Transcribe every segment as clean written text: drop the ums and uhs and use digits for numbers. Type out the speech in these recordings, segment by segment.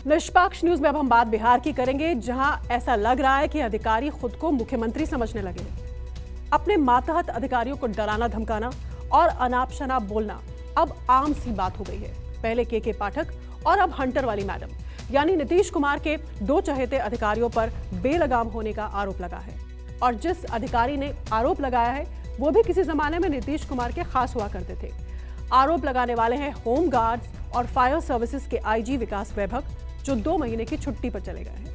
निष्पक्ष न्यूज में अब हम बात बिहार की करेंगे, जहां ऐसा लग रहा है कि अधिकारी खुद को मुख्यमंत्री समझने लगे हैं। अपने मातहत अधिकारियों को डराना धमकाना और अनाप शनाप बोलना अब आम सी बात हो गई है। पहले के पाठक और अब हंटर वाली मैडम, यानी नीतीश कुमार के दो चहेते अधिकारियों पर बेलगाम होने का आरोप लगा है। और जिस अधिकारी ने आरोप लगाया है वो भी किसी जमाने में नीतीश कुमार के खास हुआ करते थे। आरोप लगाने वाले हैं होम गार्ड्स और फायर सर्विसेज के आईजी विकास वैभव, जो 2 महीने की छुट्टी पर चले गए हैं।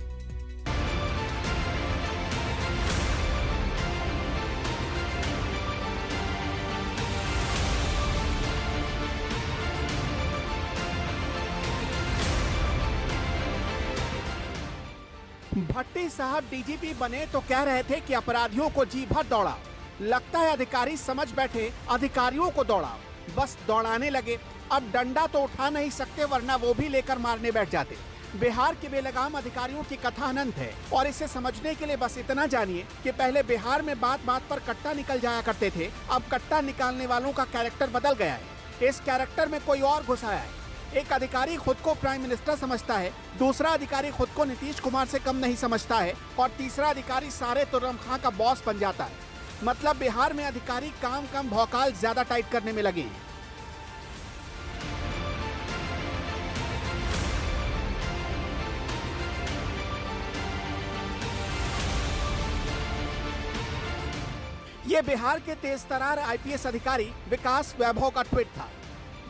भट्टी साहब डीजीपी बने तो कह रहे थे कि अपराधियों को जी भर दौड़ा। लगता है अधिकारी समझ बैठे अधिकारियों को दौड़ा, बस दौड़ाने लगे। अब डंडा तो उठा नहीं सकते, वरना वो भी लेकर मारने बैठ जाते। बिहार के बेलगाम अधिकारियों की कथा अनंत है और इसे समझने के लिए बस इतना जानिए कि पहले बिहार में बात बात पर कट्टा निकल जाया करते थे, अब कट्टा निकालने वालों का कैरेक्टर बदल गया है। इस कैरेक्टर में कोई और घुस आया है। एक अधिकारी खुद को प्राइम मिनिस्टर समझता है, दूसरा अधिकारी खुद को नीतीश कुमार से कम नहीं समझता है और तीसरा अधिकारी सारे तुर्रम खां का बॉस बन जाता है। मतलब बिहार में अधिकारी काम कम भौकाल ज्यादा टाइट करने में लगे हैं। ये बिहार के तेजतर्रार आईपीएस अधिकारी विकास वैभव का ट्वीट था,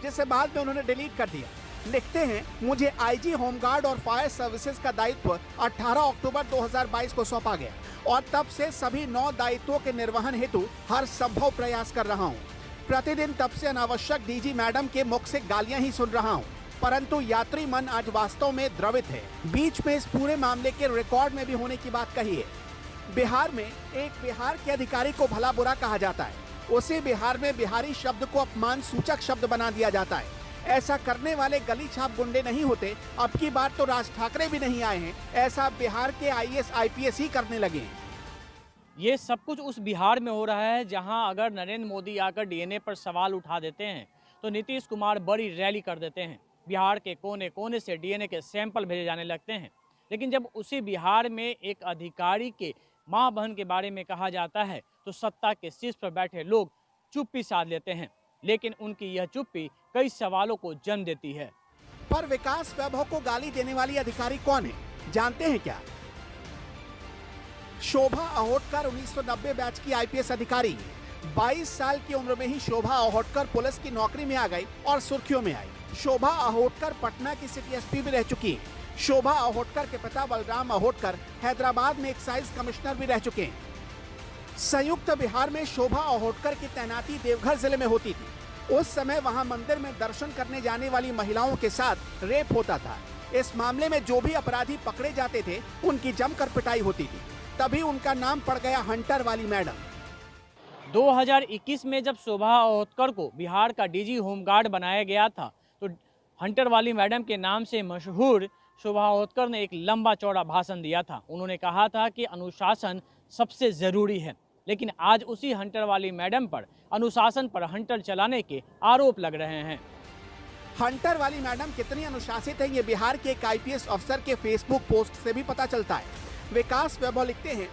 जिसे बाद में उन्होंने डिलीट कर दिया। लिखते हैं, मुझे आईजी होमगार्ड और फायर सर्विसेज का दायित्व 18 अक्टूबर 2022 को सौंपा गया और तब से सभी 9 दायित्वों के निर्वहन हेतु हर संभव प्रयास कर रहा हूं। प्रतिदिन तब से अनावश्यक डीजी मैडम के मुख से गालियां ही सुन रहा हूं, परंतु यात्री मन आज वास्तव में द्रवित है। बीच में इस पूरे मामले के रिकॉर्ड में भी होने की बात कही है। बिहार में एक बिहार के अधिकारी को भला बुरा कहा जाता है, उसी बिहार में बिहारी शब्द को अपमान सूचक शब्द बना दिया जाता है। ऐसा करने वाले गली छाप गुंडे नहीं होते। अब की बार तो राज ठाकरे भी नहीं आए हैं, ऐसा बिहार के आईएएस आईपीएस ही करने लगे हैं। ये सब कुछ उस बिहार में हो रहा है जहां अगर नरेंद्र मोदी आकर डीएनए पर सवाल उठा देते हैं तो नीतीश कुमार बड़ी रैली कर देते हैं। बिहार के कोने कोने से डीएनए के सैंपल भेजे जाने लगते हैं। लेकिन जब उसी बिहार में एक अधिकारी के माँ बहन के बारे में कहा जाता है तो सत्ता के शीर्ष पर बैठे लोग चुप्पी साध लेते हैं। लेकिन उनकी यह चुप्पी कई सवालों को जन्म देती है। पर विकास वैभव को गाली देने वाली अधिकारी कौन है, जानते हैं क्या? शोभा अहोटकर 1990 बैच की आईपीएस अधिकारी। 22 साल की उम्र में ही शोभा अहोटकर पुलिस की नौकरी में आ गई और सुर्खियों में आई। शोभा अहोटकर पटना की सिटी एसपी भी रह चुकी है। शोभा अहोटकर के पिता बलराम अहोटकर हैदराबाद में एक्साइज कमिश्नर भी रह चुके हैं। संयुक्त बिहार में शोभा अहोटकर की तैनाती देवघर जिले में होती थी। उस समय वहां मंदिर में दर्शन करने जाने वाली महिलाओं के साथ रेप होता था। इस मामले में जो भी अपराधी पकड़े जाते थे उनकी जमकर पिटाई होती थी। तभी उनका नाम पड़ गया हंटर वाली मैडम। 2021 में जब शोभा अहोटकर को बिहार का डीजी होमगार्ड बनाया गया था तो हंटर वाली मैडम के नाम से मशहूर शोभा अहोटकर ने एक लंबा चौड़ा भाषण दिया था। उन्होंने कहा था कि अनुशासन सबसे ज़रूरी है। लेकिन आज उसी हंटर वाली मैडम पर अनुशासन पर हंटर चलाने के आरोप लग रहे हैं। हंटर वाली मैडम कितनी अनुशासित है ये बिहार के एक आईपीएस अफसर के फेसबुक पोस्ट से भी पता चलता है। विकास वैभव लिखते हैं,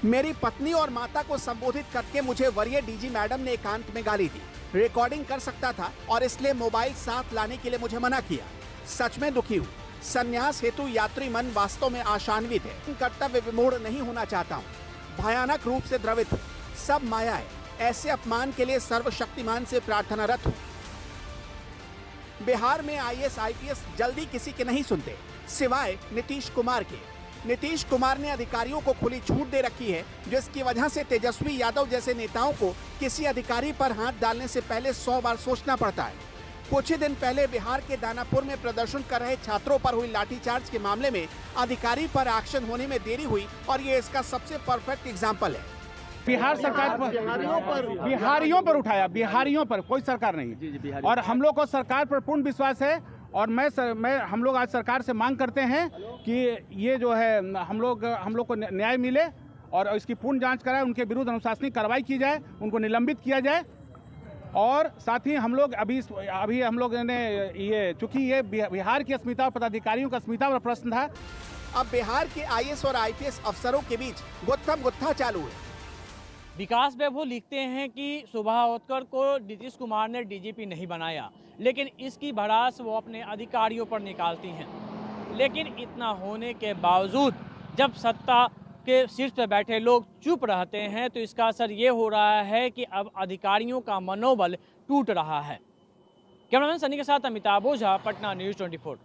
मेरी पत्नी और माता को संबोधित करके मुझे वरीय डीजी मैडम ने एकांत में गाली दी। रिकॉर्डिंग कर सकता था और इसलिए मोबाइल साथ लाने के लिए मुझे मना किया। सच में दुखी हूँ। संन्यास हेतु यात्री मन वास्तव में आशान्वित है। कर्तव्य विमूढ़ नहीं होना चाहता हूँ। भयानक रूप से द्रवित हूँ। सब माया है। ऐसे अपमान के लिए सर्वशक्तिमान से प्रार्थनारत हूँ। बिहार में आईएएस आईपीएस जल्दी किसी के नहीं सुनते, सिवाय नीतीश कुमार के। नीतीश कुमार ने अधिकारियों को खुली छूट दे रखी है, जिसकी वजह से तेजस्वी यादव जैसे नेताओं को किसी अधिकारी पर हाथ डालने से पहले 100 बार सोचना पड़ता है। कुछ ही दिन पहले बिहार के दानापुर में प्रदर्शन कर रहे छात्रों पर हुई लाठीचार्ज के मामले में अधिकारी पर एक्शन होने में देरी हुई और ये इसका सबसे परफेक्ट एग्जाम्पल है। बिहार सरकार बिहारियों पर उठाया, बिहारियों पर, कोई सरकार नहीं। और हम लोग को सरकार पर पूर्ण विश्वास है और हम लोग आज सरकार से मांग करते हैं कि ये जो है हम लोग को न्याय मिले और इसकी पूर्ण जांच कराए, उनके विरुद्ध अनुशासनिक कार्रवाई की जाए, उनको निलंबित किया जाए और साथ ही हम लोग अभी हम लोग ने ये, चूंकि ये बिहार की अस्मिता, पदाधिकारियों का अस्मिता पर प्रश्न था। अब बिहार के आईएएस और आईपीएस अफसरों के बीच गुत्थम-गुत्था चालू है। विकास वैभव लिखते हैं कि सुभावतकर को नीतीश कुमार ने डीजीपी नहीं बनाया, लेकिन इसकी भड़ास वो अपने अधिकारियों पर निकालती हैं। लेकिन इतना होने के बावजूद जब सत्ता के शीर्ष पर बैठे लोग चुप रहते हैं तो इसका असर ये हो रहा है कि अब अधिकारियों का मनोबल टूट रहा है। कैमरामैन सनी के साथ अमिताभ ओझा, पटना न्यूज़ 24।